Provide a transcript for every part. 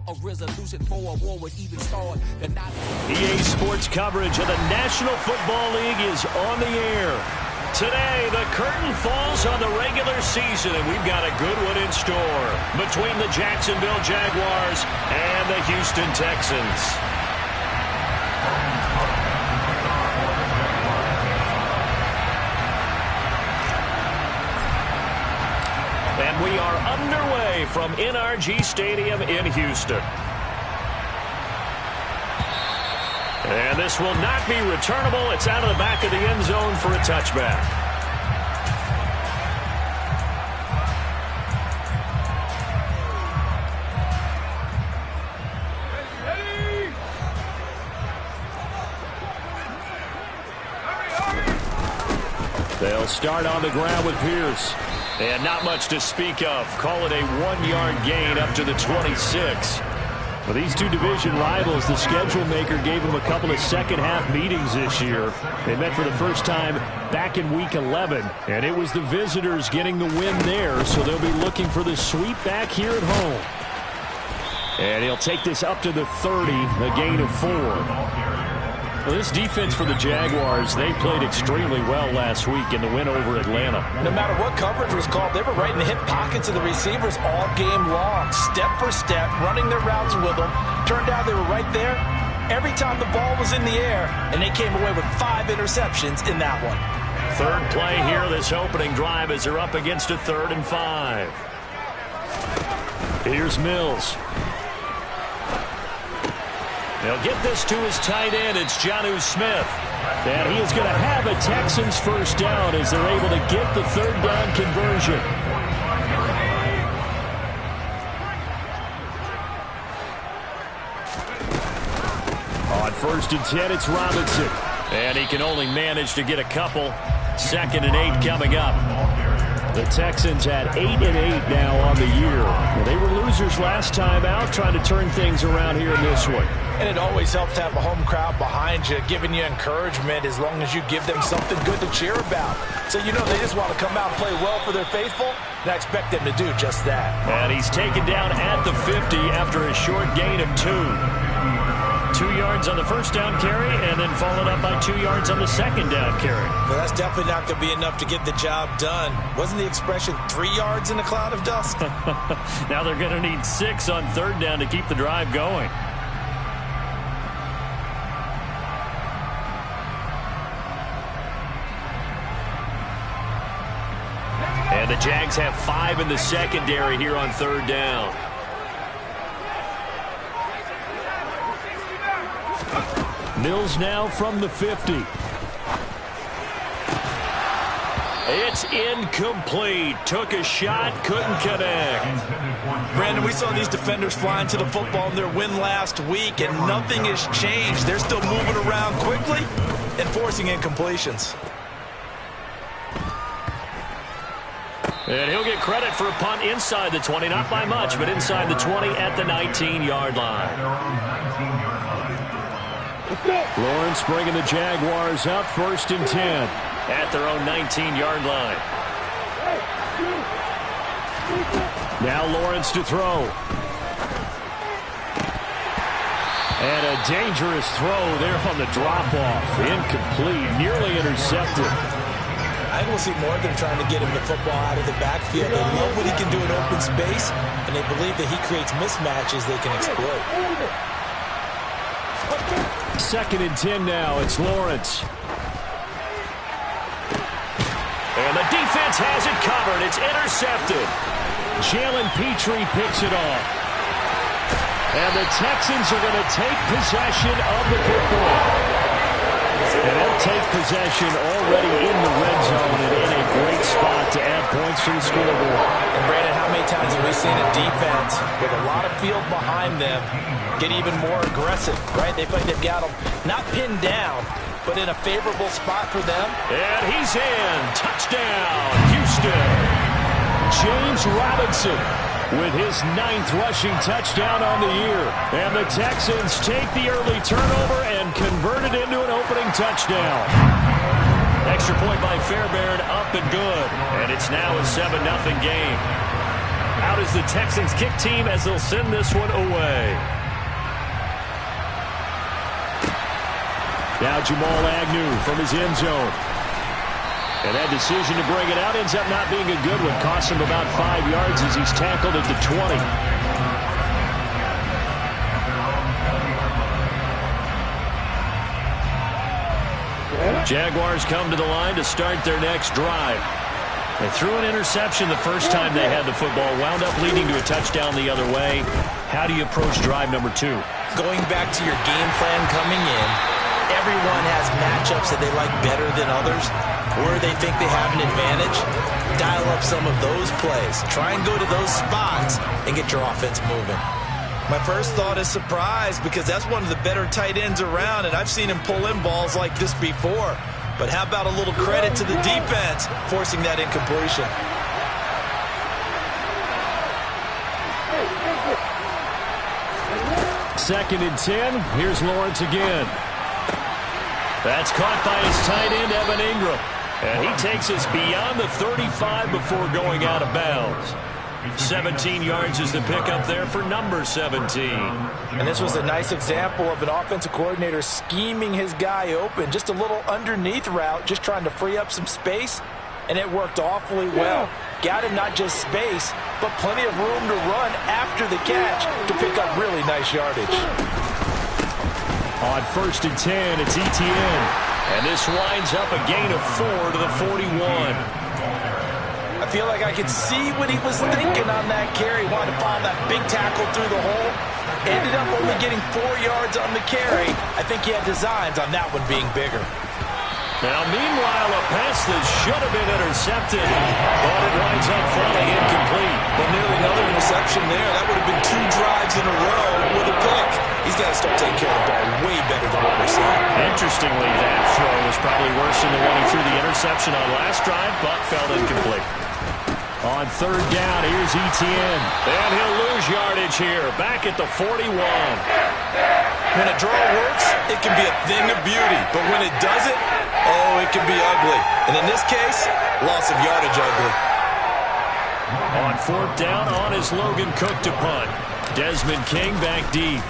A resolution for a war would even start. EA Sports coverage of the National Football League is on the air. Today, the curtain falls on the regular season, and we've got a good one in store between the Jacksonville Jaguars and the Houston Texans. And we are underway from NRG Stadium in Houston. And this will not be returnable. It's out of the back of the end zone for a touchback. They'll start on the ground with Pierce. And not much to speak of. Call it a 1-yard gain up to the 26. Well, these two division rivals, the schedule maker gave them a couple of second-half meetings this year. They met for the first time back in Week 11, and it was the visitors getting the win there, so they'll be looking for the sweep back here at home. And he'll take this up to the 30, a gain of 4. Well, this defense for the Jaguars, they played extremely well last week in the win over Atlanta. No matter what coverage was called, they were right in the hip pockets of the receivers all game long, step for step, running their routes with them. Turned out they were right there every time the ball was in the air, and they came away with 5 interceptions in that one. Third play here, this opening drive, as they're up against a 3rd and 5. Here's Mills. They'll get this to his tight end. It's Jonnu Smith. And he is going to have a Texans first down as they're able to get the 3rd down conversion. On 1st and 10, it's Robinson. And he can only manage to get a couple. 2nd and 8 coming up. The Texans had 8 and 8 now on the year. Well, they were losers last time out, trying to turn things around here in this one. And it always helps to have a home crowd behind you, giving you encouragement as long as you give them something good to cheer about. So you know they just want to come out and play well for their faithful, and I expect them to do just that. And he's taken down at the 50 after a short gain of 2. 2 yards on the first down carry, and then followed up by 2 yards on the second down carry. Well, that's definitely not going to be enough to get the job done. Wasn't the expression 3 yards in a cloud of dust? Now they're going to need 6 on 3rd down to keep the drive going. And the Jags have 5 in the secondary here on 3rd down. Mills now from the 50. It's incomplete. Took a shot, couldn't connect. Brandon, we saw these defenders flying to the football in their win last week, and nothing has changed. They're still moving around quickly and forcing incompletions. And he'll get credit for a punt inside the 20, not by much, but inside the 20 at the 19-yard line. Lawrence bringing the Jaguars up 1st and 10 at their own 19-yard line. Now Lawrence to throw. And a dangerous throw there on the drop-off. Incomplete, nearly intercepted. I think we'll see more of them trying to get him the football out of the backfield. They love what he can do in open space, and they believe that he creates mismatches they can exploit. 2nd and 10 now. It's Lawrence. And the defense has it covered. It's intercepted. Jalen Petrie picks it off. And the Texans are going to take possession of the football. And they'll take possession already in the red zone and in a great spot to add points to the scoreboard. And Brandon, how many times have we seen a defense with a lot of field behind them get even more aggressive, right? They feel like they've got them not pinned down, but in a favorable spot for them. And he's in. Touchdown, Houston. James Robinson with his 9th rushing touchdown on the year. And the Texans take the early turnover and convert it into an opening touchdown. Extra point by Fairbairn, up and good. And it's now a 7-0 game. Out is the Texans kick team as they'll send this one away. Now Jamal Agnew from his end zone. And that decision to bring it out ends up not being a good one. Costs him about 5 yards as he's tackled at the 20. Jaguars come to the line to start their next drive. They threw an interception the first time they had the football, wound up leading to a touchdown the other way. How do you approach drive number 2? Going back to your game plan coming in, everyone has matchups that they like better than others, where they think they have an advantage. Dial up some of those plays. Try and go to those spots and get your offense moving. My first thought is surprise, because that's one of the better tight ends around, and I've seen him pull in balls like this before. But how about a little credit to the defense forcing that incompletion? Second and 10. Here's Lawrence again. That's caught by his tight end, Evan Ingram. And he takes us beyond the 35 before going out of bounds. 17 yards is the pickup there for number 17. And this was a nice example of an offensive coordinator scheming his guy open. Just a little underneath route, just trying to free up some space, and it worked awfully well. Got him not just space, but plenty of room to run after the catch to pick up really nice yardage. On first and 10, it's Etienne. And this winds up a gain of 4 to the 41. I feel like I could see what he was thinking on that carry. Wanted to follow that big tackle through the hole. Ended up only getting 4 yards on the carry. I think he had designs on that one being bigger. Now, meanwhile, a pass that should have been intercepted, but it winds up falling incomplete. Well, nearly another interception there. That would have been 2 drives in a row with a pick. He's got to start taking care of the ball way better than what we're seeing. Interestingly, that throw was probably worse than the one he threw the interception on last drive, but fell incomplete. On third down, here's Etienne. And he'll lose yardage here, back at the 41. When a draw works, it can be a thing of beauty. But when it doesn't, oh, it can be ugly. And in this case, loss of yardage ugly. On fourth down, on is Logan Cook to punt. Desmond King back deep.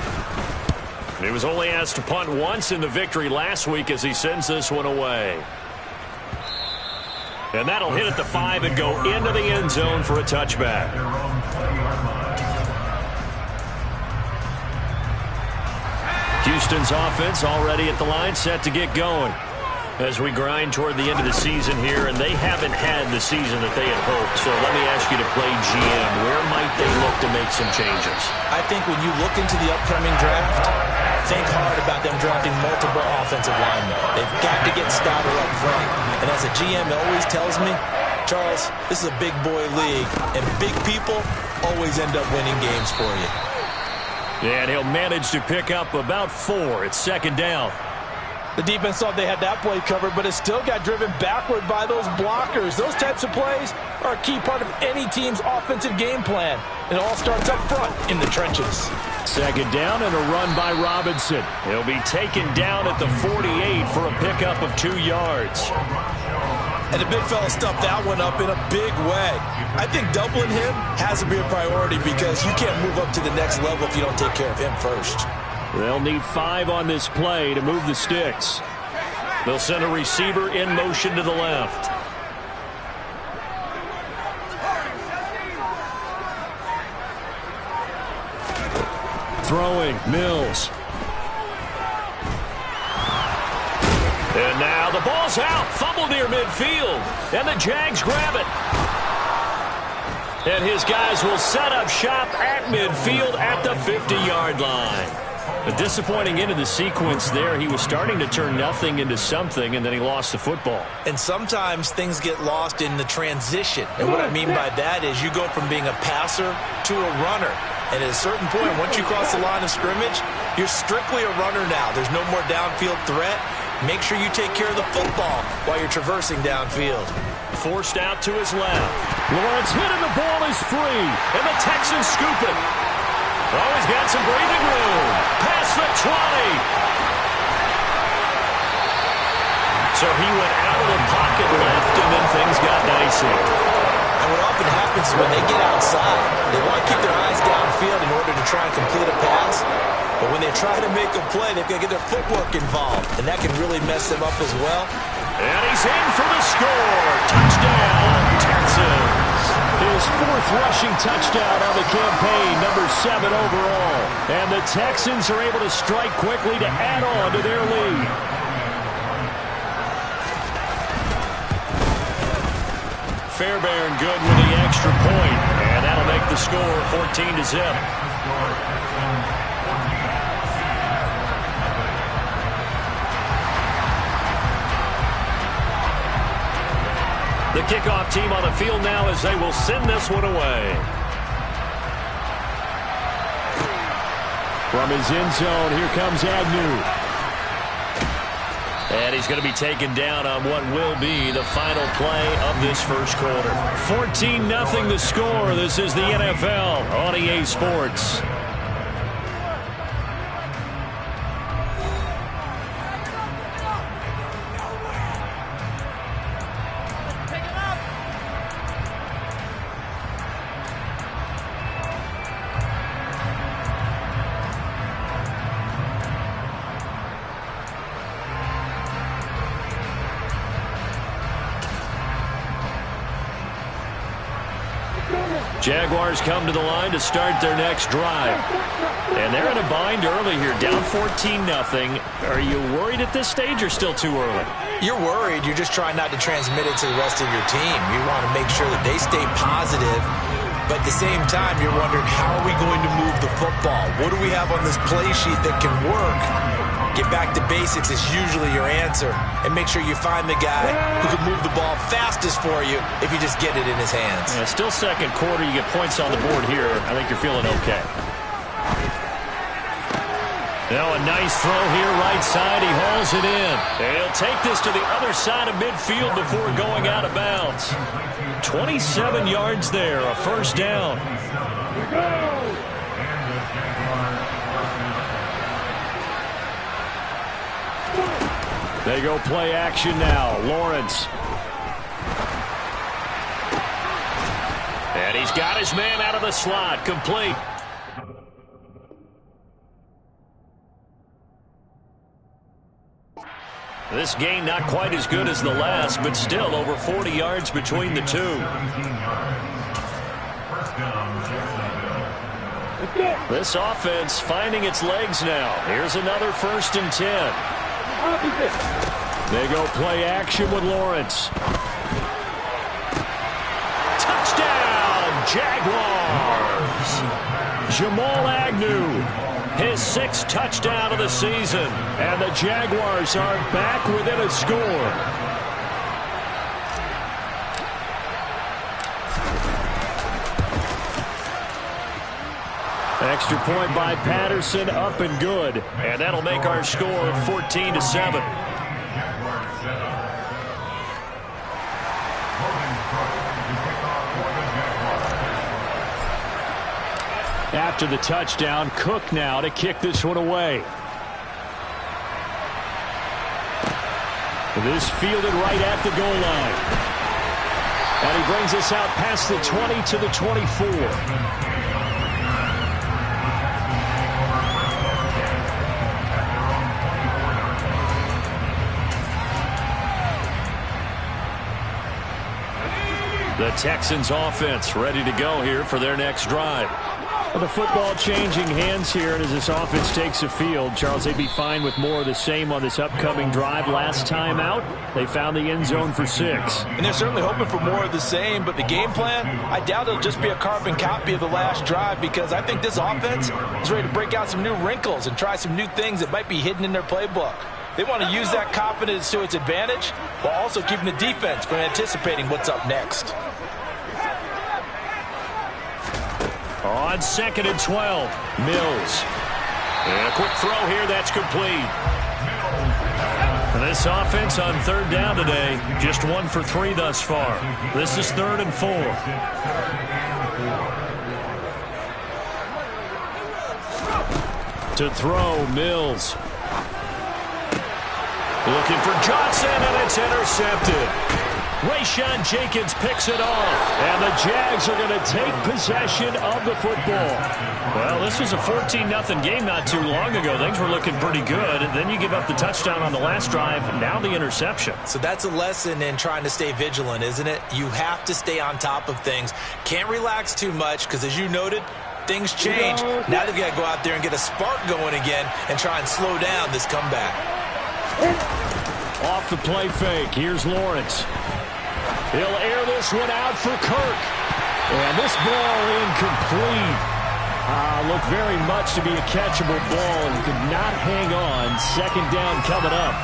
He was only asked to punt once in the victory last week as he sends this one away. And that'll hit at the 5 and go into the end zone for a touchback. Houston's offense already at the line, set to get going as we grind toward the end of the season here, and they haven't had the season that they had hoped. So let me ask you to play GM. Where might they look to make some changes? I think when you look into the upcoming draft, think hard about them drafting multiple offensive linemen. They've got to get stouter up front. And as a GM always tells me, Charles, this is a big boy league, and big people always end up winning games for you. And he'll manage to pick up about 4. It's second down. The defense thought they had that play covered, but it still got driven backward by those blockers. Those types of plays are a key part of any team's offensive game plan. It all starts up front in the trenches. Second down and a run by Robinson. He'll be taken down at the 48 for a pickup of 2 yards. And the big fella stuffed that one up in a big way. I think doubling him has to be a priority because you can't move up to the next level if you don't take care of him first. They'll need 5 on this play to move the sticks. They'll send a receiver in motion to the left. Throwing, Mills. And now the ball's out. Fumble near midfield. And the Jags grab it. And his guys will set up shop at midfield at the 50-yard line. A disappointing end of the sequence there. He was starting to turn nothing into something, and then he lost the football. And sometimes things get lost in the transition. And what I mean by that is you go from being a passer to a runner. And at a certain point, once you cross the line of scrimmage, you're strictly a runner now. There's no more downfield threat. Make sure you take care of the football while you're traversing downfield. Forced out to his left. Lawrence hit and the ball is free. And the Texans scoop it. Oh, he's got some breathing room. Past the 20. So he went out of the pocket left, and then things got dicey. And what often happens is when they get outside, they want to keep their eyes downfield in order to try and complete a pass. But when they try to make a play, they've got to get their footwork involved, and that can really mess them up as well. And he's in for the score. Touchdown, Texans. His 4th rushing touchdown on the campaign, number 7 overall. And the Texans are able to strike quickly to add on to their lead. Fairbairn good with the extra point, and that'll make the score 14-0. The kickoff team on the field now as they will send this one away. From his end zone, here comes Agnew. And he's going to be taken down on what will be the final play of this first quarter. 14-0 the score. This is the NFL on EA Sports. Jaguars come to the line to start their next drive. And they're in a bind early here, down 14-0. Are you worried at this stage or still too early? You're worried. You're just trying not to transmit it to the rest of your team. You want to make sure that they stay positive. But at the same time, you're wondering, how are we going to move the football? What do we have on this play sheet that can work? Get back to basics is usually your answer. And make sure you find the guy who can move the ball fastest for you if you just get it in his hands. Yeah, still second quarter. You get points on the board here. I think you're feeling okay. Now a nice throw here, right side. He hauls it in. He'll take this to the other side of midfield before going out of bounds. 27 yards there, a first down. They go play action now. Lawrence. And he's got his man out of the slot. Complete. This gain not quite as good as the last, but still over 40 yards between the two. This offense finding its legs now. Here's another 1st and 10. They go play action with Lawrence. Touchdown, Jaguars! Jamal Agnew, his 6th touchdown of the season. And the Jaguars are back within a score. Extra point by Patterson, up and good. And that'll make our score 14-7. After the touchdown, Cook now to kick this one away. This fielded right at the goal line. And he brings us out past the 20 to the 24. The Texans offense ready to go here for their next drive. Well, the football changing hands here, and as this offense takes the field, Charles, they'd be fine with more of the same on this upcoming drive. Last time out, they found the end zone for 6. And they're certainly hoping for more of the same, but the game plan, I doubt it'll just be a carbon copy of the last drive, because I think this offense is ready to break out some new wrinkles and try some new things that might be hidden in their playbook. They want to use that confidence to its advantage while also keeping the defense from anticipating what's up next. On 2nd and 12, Mills. And a quick throw here, that's complete. And this offense on 3rd down today, just 1 for 3 thus far. This is 3rd and 4. To throw, Mills. Looking for Johnson, and it's intercepted. Rayshawn Jenkins picks it off, and the Jags are going to take possession of the football. Well, this was a 14-0 game not too long ago. Things were looking pretty good. And then you give up the touchdown on the last drive, now the interception. So that's a lesson in trying to stay vigilant, isn't it? You have to stay on top of things. Can't relax too much because, as you noted, things change. Now they've got to go out there and get a spark going again and try and slow down this comeback. Off the play fake, here's Lawrence. He'll air this one out for Kirk. And this ball incomplete. Looked very much to be a catchable ball and could not hang on. Second down coming up.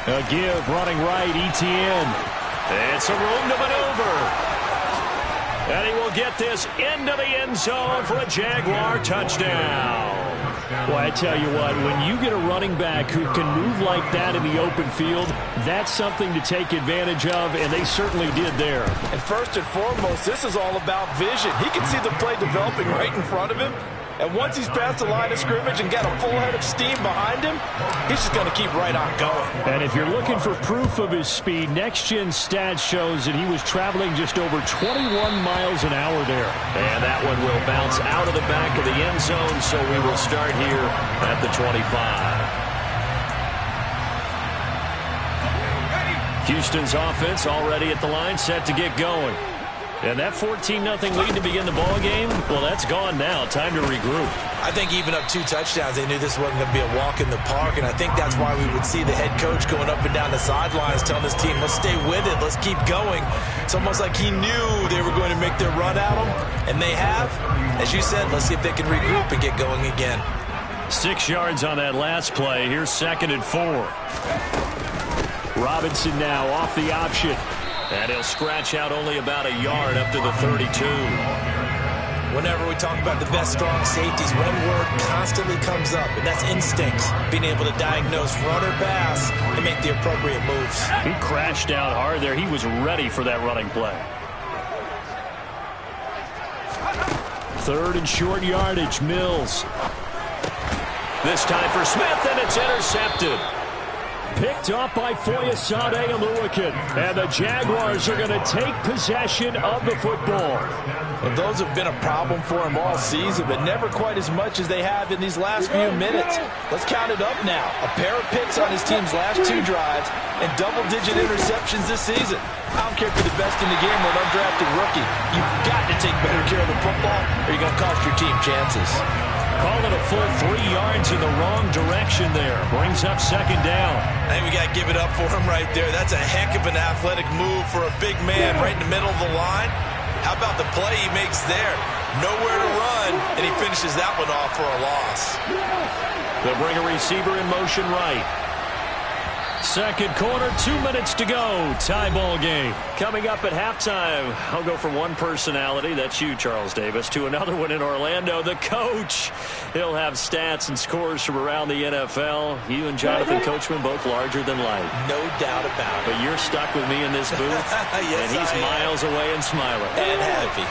A give running right, Etienne. And some room to maneuver. And he will get this into the end zone for a Jaguar touchdown. Well, I tell you what, when you get a running back who can move like that in the open field, that's something to take advantage of, and they certainly did there. And first and foremost, this is all about vision. He can see the play developing right in front of him. And once he's past the line of scrimmage and got a full head of steam behind him, he's just going to keep right on going. And if you're looking for proof of his speed, Next Gen Stats shows that he was traveling just over 21 miles an hour there. And that one will bounce out of the back of the end zone, so we will start here at the 25. Houston's offense already at the line, set to get going. And that 14-0 lead to begin the ball game, well, that's gone now. Time to regroup. I think even up 2 touchdowns, they knew this wasn't going to be a walk in the park, and I think that's why we would see the head coach going up and down the sidelines telling his team, let's stay with it, let's keep going. It's almost like he knew they were going to make their run at him, and they have. As you said, let's see if they can regroup and get going again. 6 yards on that last play. Here's 2nd and 4. Robinson now off the option. And he'll scratch out only about a yard up to the 32. Whenever we talk about the best strong safeties, one word constantly comes up, and that's instincts. Being able to diagnose run or pass and make the appropriate moves. He crashed out hard there. He was ready for that running play. 3rd and short yardage, Mills. This time for Smith, and it's intercepted. Picked up by Foyesade Oluwakin. And the Jaguars are going to take possession of the football. Well, those have been a problem for him all season, but never quite as much as they have in these last few minutes. Let's count it up now. A pair of picks on his team's last 2 drives and double-digit interceptions this season. I don't care if you're the best in the game or an undrafted rookie. You've got to take better care of the football or you're going to cost your team chances. Call it a full 3 yards in the wrong direction there. Brings up 2nd down. I think we got to give it up for him right there. That's a heck of an athletic move for a big man right in the middle of the line. How about the play he makes there? Nowhere to run, and he finishes that one off for a loss. They'll bring a receiver in motion right. 2nd quarter, 2 minutes to go. Tie ball game. Coming up at halftime, I'll go from one personality, that's you, Charles Davis, to another one in Orlando, the coach. He'll have stats and scores from around the NFL. You and Jonathan Coachman both larger than life. No doubt about it. But you're stuck with me in this booth, yes, and he's miles away and smiling. And happy.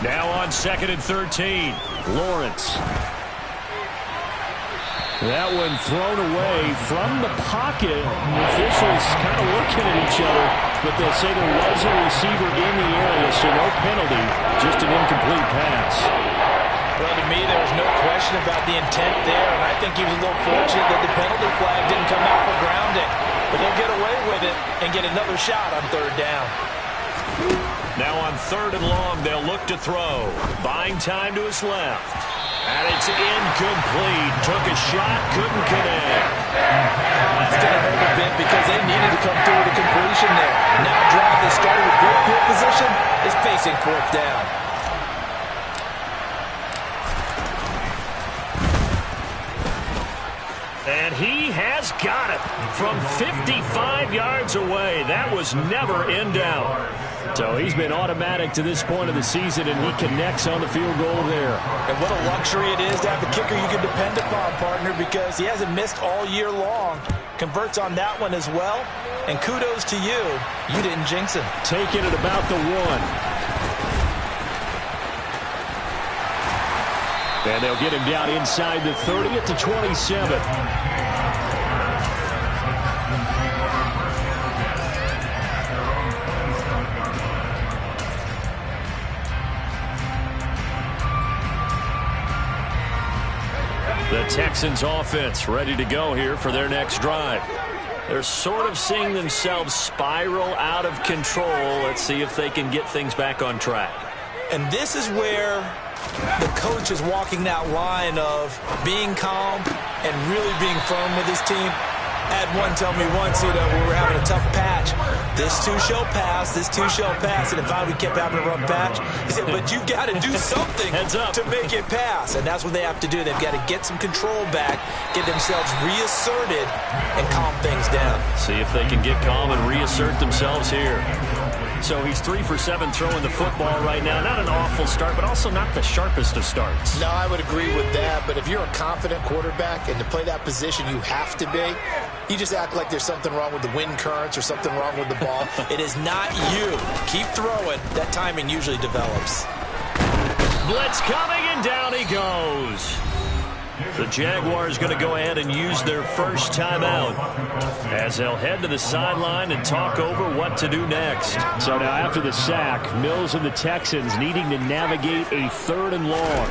Now on 2nd and 13, Lawrence. That one thrown away from the pocket. The officials kind of looking at each other, but they'll say there was a receiver in the area, so no penalty, just an incomplete pass. Well, to me, there was no question about the intent there, and I think he was a little fortunate that the penalty flag didn't come out for grounding. But they'll get away with it and get another shot on 3rd down. Now on 3rd and long, they'll look to throw. Buying time to his left. And it's incomplete. Took a shot, couldn't connect. That's going to hurt a bit because they needed to come through with a completion there. Now a drive that started with great field position is facing 4th down. And he has got it from 55 yards away. That was never in doubt. So he's been automatic to this point of the season, and he connects on the field goal there. And what a luxury it is to have a kicker you can depend upon, partner, because he hasn't missed all year long. Converts on that one as well. And kudos to you. You didn't jinx him. Taking it about the 1. And they'll get him down inside the 30 at the 27. The Texans offense ready to go here for their next drive. They're sort of seeing themselves spiral out of control. Let's see if they can get things back on track. And this is where the coach is walking that line of being calm and really being firm with his team. I had one tell me once, when we were having a tough patch, this too shall pass, this too shall pass. And if we kept having a rough patch, he said, but you got to do something to make it pass. And that's what they have to do. They've got to get some control back, get themselves reasserted, and calm things down. See if they can get calm and reassert themselves here. So he's 3 for 7 throwing the football right now. Not an awful start, but also not the sharpest of starts. No, I would agree with that. But if you're a confident quarterback and to play that position you have to be, you just act like there's something wrong with the wind currents or something wrong with the ball. It is not you. Keep throwing. That timing usually develops. Blitz coming, and down he goes. The Jaguars going to go ahead and use their first timeout as they'll head to the sideline and talk over what to do next. So now after the sack, Mills and the Texans needing to navigate a 3rd and long.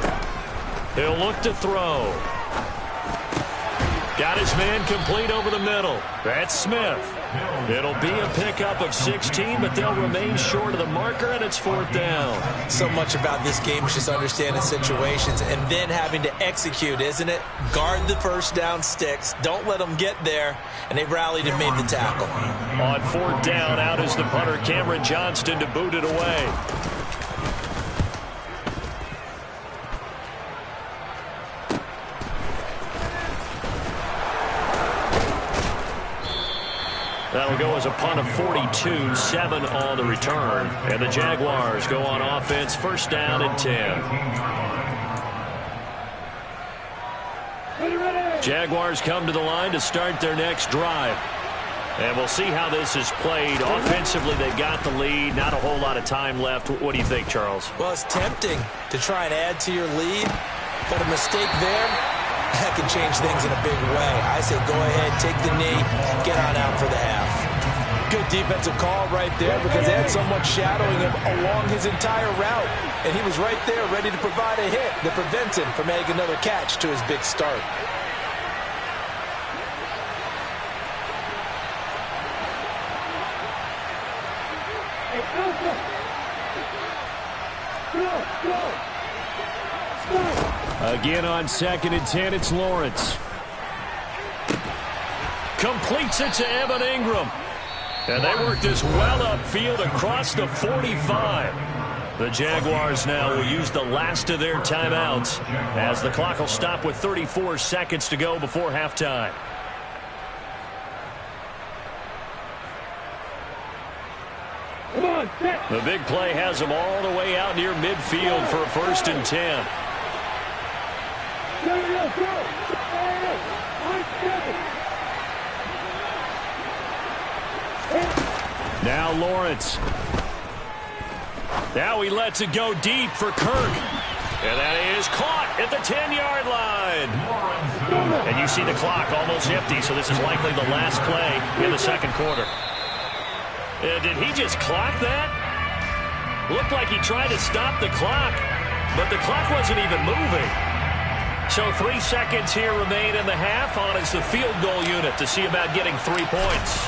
He'll look to throw. Got his man complete over the middle. That's Smith. It'll be a pickup of 16, but they'll remain short of the marker, and it's 4th down. So much about this game is just understanding situations and then having to execute, isn't it? Guard the first down sticks. Don't let them get there, and they've rallied and made the tackle. On 4th down, out is the punter, Cameron Johnston, to boot it away. That'll go as a punt of 42, 7 on the return. And the Jaguars go on offense, 1st down and 10. Jaguars come to the line to start their next drive. And we'll see how this is played. Offensively, they got the lead. Not a whole lot of time left. What do you think, Charles? Well, it's tempting to try and add to your lead, but a mistake there, that can change things in a big way. I say go ahead, take the knee, get on out for the half. Good defensive call right there because they had someone shadowing him along his entire route. And he was right there ready to provide a hit that prevents him from making another catch to his big start. Again on 2nd and 10, it's Lawrence. Completes it to Evan Ingram. And they work this well upfield across the 45. The Jaguars now will use the last of their timeouts as the clock will stop with 34 seconds to go before halftime. The big play has them all the way out near midfield for a 1st and 10. Now Lawrence. Now he lets it go deep for Kirk. And that is caught at the 10-yard line. And you see the clock almost empty, so this is likely the last play in the 2nd quarter. Did he just clock that? Looked like he tried to stop the clock, but the clock wasn't even moving. So 3 seconds here remain in the half. On is the field goal unit to see about getting 3 points.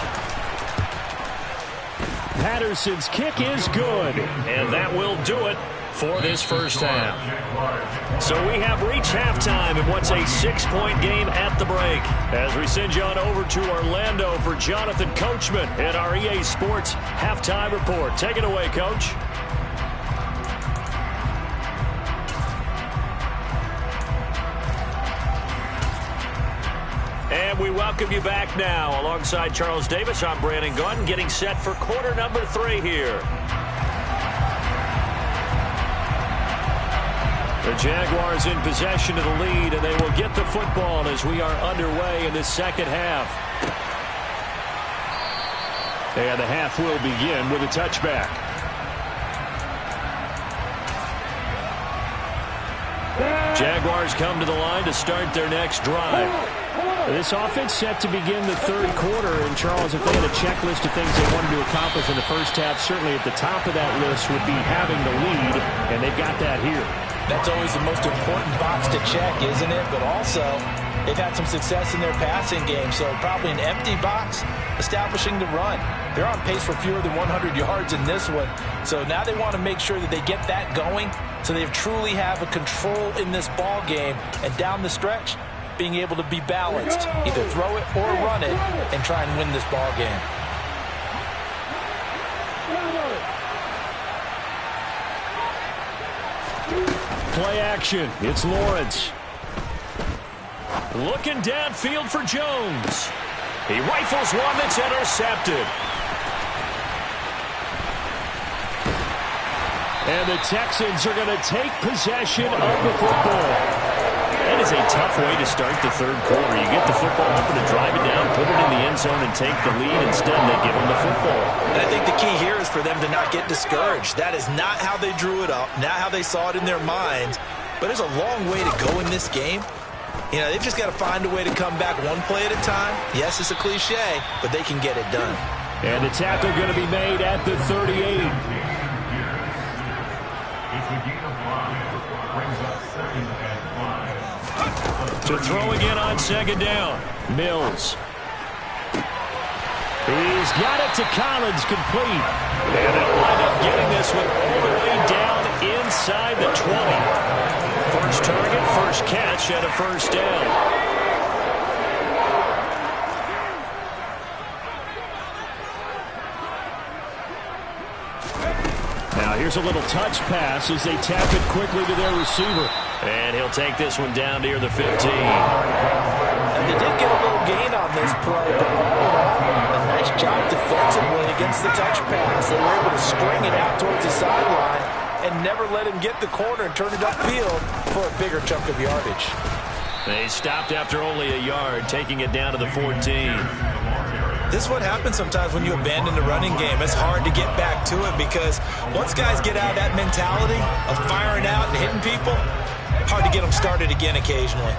Patterson's kick is good, and that will do it for this first half. So we have reached halftime in what's a 6-point game at the break. As we send you on over to Orlando for Jonathan Coachman in our EA Sports Halftime Report. Take it away, Coach. And we welcome you back now. Alongside Charles Davis, I'm Brandon Gunn, getting set for quarter number 3 here. The Jaguars in possession of the lead, and they will get the football as we are underway in the second half. And the half will begin with a touchback. Jaguars come to the line to start their next drive. This offense set to begin the third quarter. And, Charles, if they had a checklist of things they wanted to accomplish in the first half, certainly at the top of that list would be having the lead, and they've got that here. That's always the most important box to check, isn't it? But also, they've had some success in their passing game, so probably an empty box establishing the run. They're on pace for fewer than 100 yards in this one, so now they want to make sure that they get that going so they truly have a control in this ball game, and down the stretch, being able to be balanced, either throw it or run it, and try and win this ball game. Play action. It's Lawrence. Looking downfield for Jones. He rifles one that's intercepted. And the Texans are going to take possession of the football. That is a tough way to start the third quarter. You get the football up and drive it down, put it in the end zone, and take the lead. Instead, they give them the football. And I think the key here is for them to not get discouraged. That is not how they drew it up, not how they saw it in their minds. But there's a long way to go in this game. You know, they've just got to find a way to come back one play at a time. Yes, it's a cliche, but they can get it done. And the tackle going to be made at the 38. To throw again on second down. Mills. He's got it to Collins, complete. And they'll wind up getting this one all the way down inside the 20. First target, first catch, and a first down. Now here's a little touch pass as they tap it quickly to their receiver. And he'll take this one down near the 15. And they did get a little gain on this play, but a nice job defensively against the touch pass. They were able to string it out towards the sideline and never let him get the corner and turn it upfield for a bigger chunk of yardage. They stopped after only a yard, taking it down to the 14. This is what happens sometimes when you abandon the running game. It's hard to get back to it because once guys get out of that mentality of firing out and hitting people, hard to get them started again occasionally.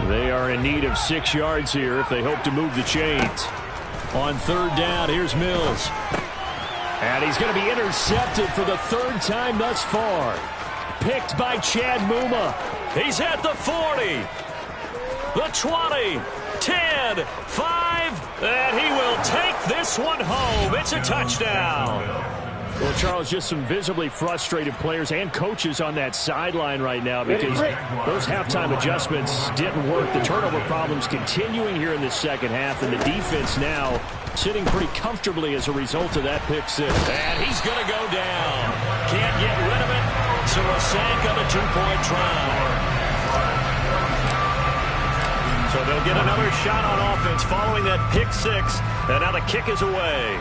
They are in need of 6 yards here if they hope to move the chains. On third down, here's Mills. And he's going to be intercepted for the third time thus far. Picked by Chad Muma. He's at the 40. The 20. 10. 5. And he will take this one home. It's a touchdown. Well, Charles, just some visibly frustrated players and coaches on that sideline right now because those halftime adjustments didn't work. The turnover problems continuing here in the second half, and the defense now sitting pretty comfortably as a result of that pick six. And he's going to go down. Can't get rid of it, so a sack on a two-point try. So they'll get another shot on offense following that pick six, and now the kick is away.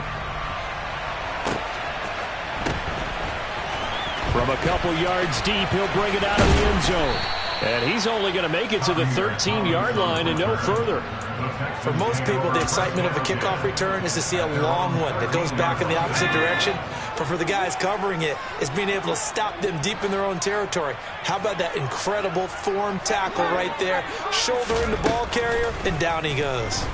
From a couple yards deep, he'll bring it out of the end zone. And he's only going to make it to the 13-yard line and no further. For most people, the excitement of a kickoff return is to see a long one that goes back in the opposite direction. But for the guys covering it, it's being able to stop them deep in their own territory. How about that incredible form tackle right there? Shoulder in the ball carrier, and down he goes.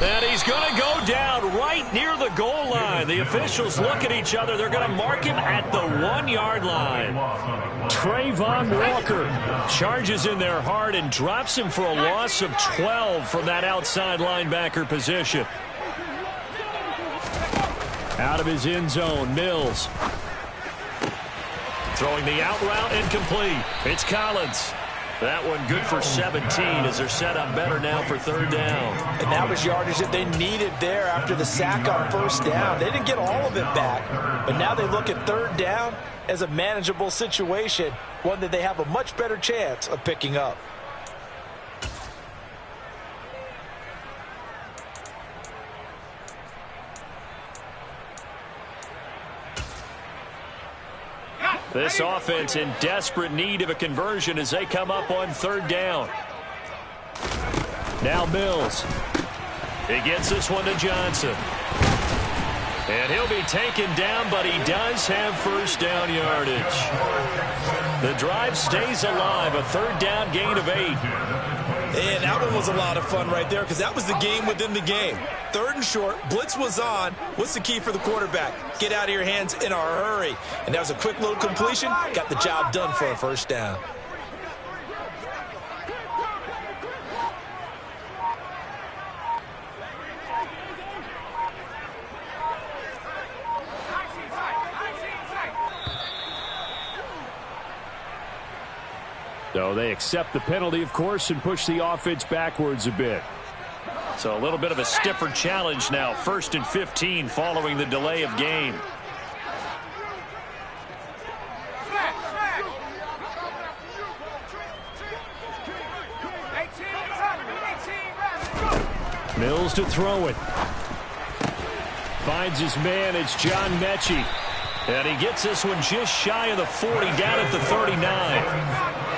And he's going to go down right near the goal line. The officials look at each other. They're going to mark him at the 1-yard line. Trayvon Walker charges in there hard and drops him for a loss of 12 from that outside linebacker position. Out of his end zone, Mills. Throwing the out route, incomplete. It's Collins. That one good for 17 as they're set up better now for third down. And that was yardage that they needed there after the sack on first down. They didn't get all of it back, but now they look at third down as a manageable situation, one that they have a much better chance of picking up. This offense in desperate need of a conversion as they come up on third down. Now Mills. He gets this one to Johnson. And he'll be taken down, but he does have first down yardage. The drive stays alive, a third down gain of 8. And that one was a lot of fun right there because that was the game within the game. Third and short, blitz was on. What's the key for the quarterback? Get out of your hands in a hurry. And that was a quick little completion. Got the job done for a first down. So they accept the penalty, of course, and push the offense backwards a bit. So a little bit of a stiffer challenge now. 1st and 15 following the delay of game. Mills to throw it. Finds his man. It's John Mechie. And he gets this one just shy of the 40, down at the 39.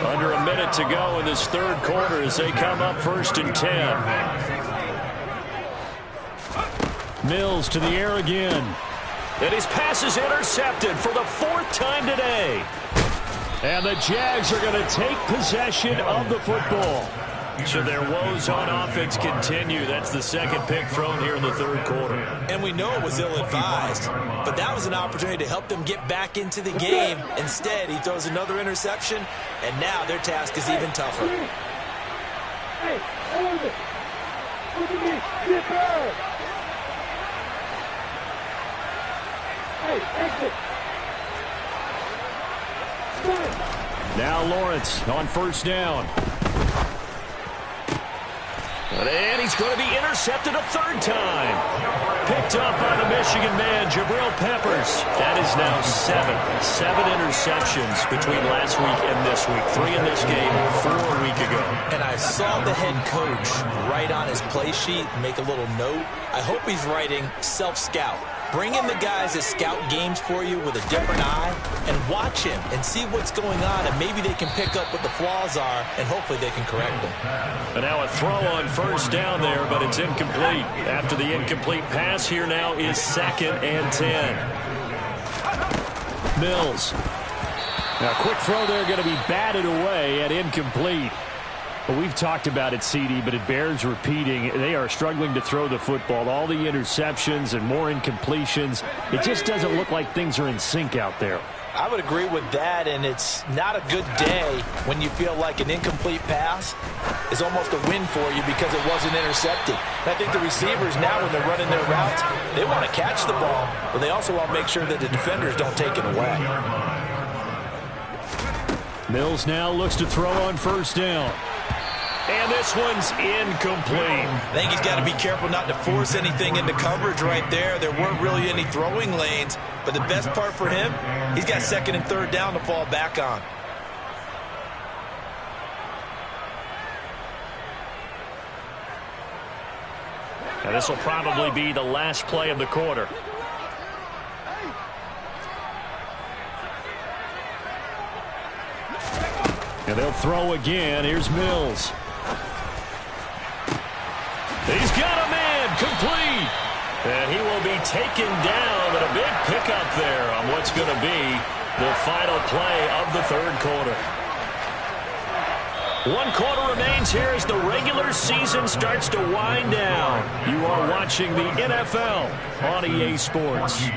Under a minute to go in this third quarter as they come up 1st and 10. Mills to the air again. And his pass is intercepted for the 4th time today. And the Jags are going to take possession of the football. Should their woes on offense continue, that's the second pick thrown here in the third quarter. And we know it was ill-advised, but that was an opportunity to help them get back into the game. Instead, he throws another interception, and now their task is even tougher. Now Lawrence on first down. And he's going to be intercepted a third time. Picked up by the Michigan man, Jabril Peppers. That is now 7 interceptions between last week and this week. 3 in this game, 4 a week ago. And I saw the head coach write on his play sheet, make a little note. I hope he's writing self-scout. Bring in the guys that scout games for you with a different eye and watch him and see what's going on, and maybe they can pick up what the flaws are, and hopefully they can correct them. And now a throw on first down there, but it's incomplete. After the incomplete pass, here now is 2nd and 10. Mills. Now, quick throw there, going to be batted away and incomplete. Well, we've talked about it, CD, but it bears repeating. They are struggling to throw the football. All the interceptions and more incompletions. It just doesn't look like things are in sync out there. I would agree with that, and it's not a good day when you feel like an incomplete pass is almost a win for you because it wasn't intercepted. And I think the receivers now, when they're running their routes, they want to catch the ball, but they also want to make sure that the defenders don't take it away. Mills now looks to throw on first down. And this one's incomplete. I think he's got to be careful not to force anything into coverage right there. There weren't really any throwing lanes, but the best part for him, he's got 2nd and 3rd down to fall back on. And this will probably be the last play of the quarter. And they'll throw again. Here's Mills. He's got a man, complete. And he will be taken down, but a big pickup there on what's going to be the final play of the third quarter. 1 quarter remains here as the regular season starts to wind down. You are watching the NFL on EA Sports.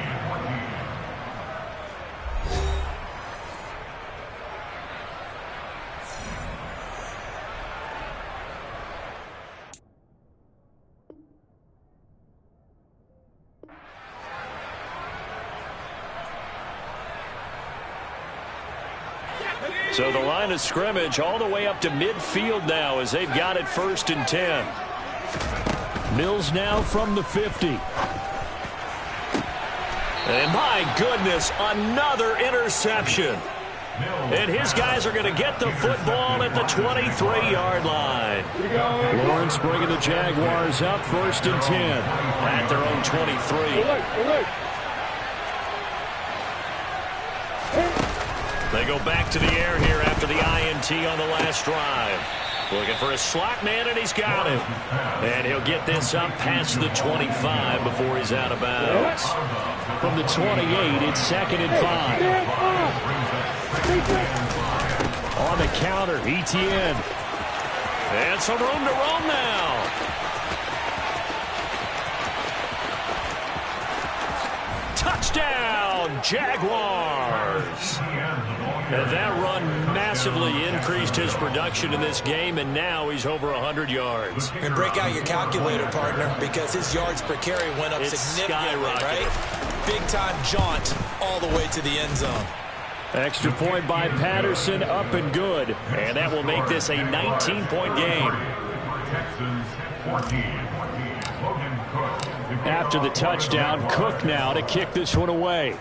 So the line of scrimmage all the way up to midfield now as they've got it 1st and 10. Mills now from the 50. And my goodness, another interception. And his guys are going to get the football at the 23-yard line. Lawrence bringing the Jaguars up 1st and 10 at their own 23. They go back to the air here after the INT on the last drive. Looking for a slot man, and he's got him. And he'll get this up past the 25 before he's out of bounds. From the 28, it's 2nd and 5. On the counter, ETN. And some room to roam now. Touchdown, Jaguars. And that run massively increased his production in this game, and now he's over 100 yards. And break out your calculator, partner, because his yards per carry went up significantly, right? Big-time jaunt all the way to the end zone. Extra point by Patterson, up and good. And that will make this a 19-point game. After the touchdown, Cook now to kick this one away.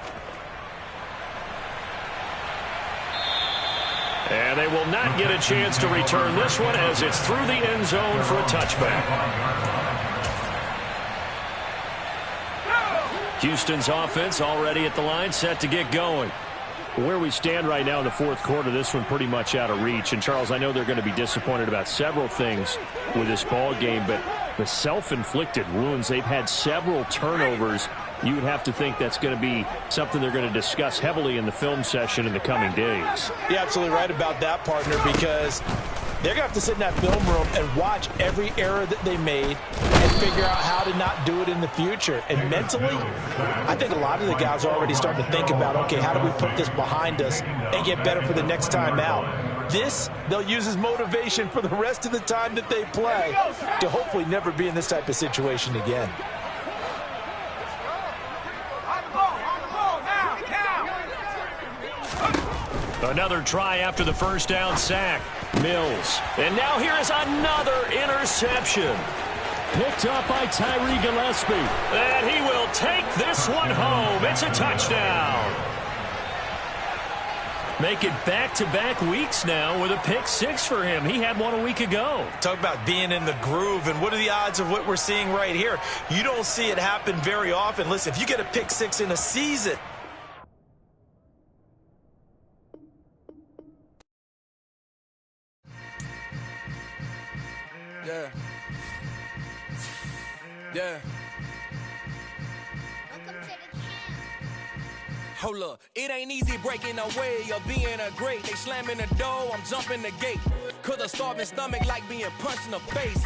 And they will not get a chance to return this one as it's through the end zone for a touchback. Houston's offense already at the line, set to get going. Where we stand right now in the fourth quarter, this one pretty much out of reach. And, Charles, I know they're going to be disappointed about several things with this ball game, but the self-inflicted wounds, they've had several turnovers. You would have to think that's going to be something they're going to discuss heavily in the film session in the coming days. You're absolutely right about that, partner, because they're going to have to sit in that film room and watch every error that they made and figure out how to not do it in the future. And mentally, I think a lot of the guys are already starting to think about, okay, how do we put this behind us and get better for the next time out? This, they'll use as motivation for the rest of the time that they play to hopefully never be in this type of situation again. Another try after the first down sack. Mills. And now here is another interception. Picked up by Tyree Gillespie. And he will take this one home. It's a touchdown. Make it back-to-back weeks now with a pick six for him. He had one a week ago. Talk about being in the groove, and what are the odds of what we're seeing right here? You don't see it happen very often. Listen, if you get a pick six in a season, Yeah. Yeah. Hold up, it ain't easy breaking away or being a great. They slamming the door, I'm jumping the gate. Cause a starving stomach like being punched in the face.